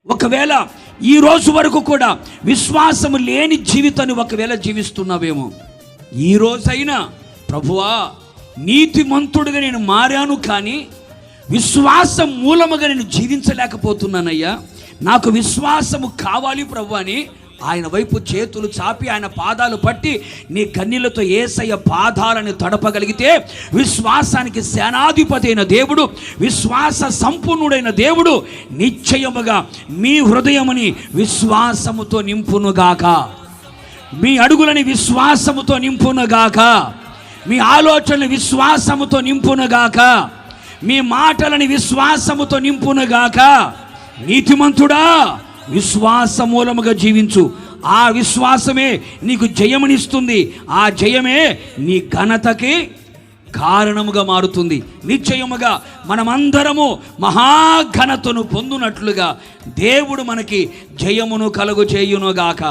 ఒకవేళ ఈ రోజు వరకు కూడా విశ్వాసము లేని జీవితాన్ని ఒకవేళ జీవిస్తున్నావేమో, ఈ రోజైనా ప్రభువా నీతిమంతుడిగా నేను మారాను, కానీ విశ్వాసం మూలముగా నేను జీవించలేకపోతున్నానయ్యా, నాకు విశ్వాసము కావాలి ప్రభు అని ఆయన వైపు చేతులు చాపి ఆయన పాదాలు పట్టి నీ కన్నీళ్లతో యేసయ్య పాదాలను తడపగలిగితే, విశ్వాసానికి సేనాధిపతి అయిన దేవుడు, విశ్వాస సంపూర్ణుడైన దేవుడు నిశ్చయముగా మీ హృదయముని విశ్వాసముతో నింపునుగాక, మీ అడుగులని విశ్వాసముతో నింపునుగాక, మీ ఆలోచనలు విశ్వాసముతో నింపునుగాక, మీ మాటలని విశ్వాసముతో నింపునుగాక. నీతిమంతుడా విశ్వాస మూలముగా జీవించు, ఆ విశ్వాసమే నీకు జయమునిస్తుంది, ఆ జయమే నీ ఘనతకి కారణముగా మారుతుంది. నిశ్చయముగా మనమందరము మహాఘనతను పొందునట్లుగా దేవుడు మనకి జయమును కలుగు చేయునుగాక.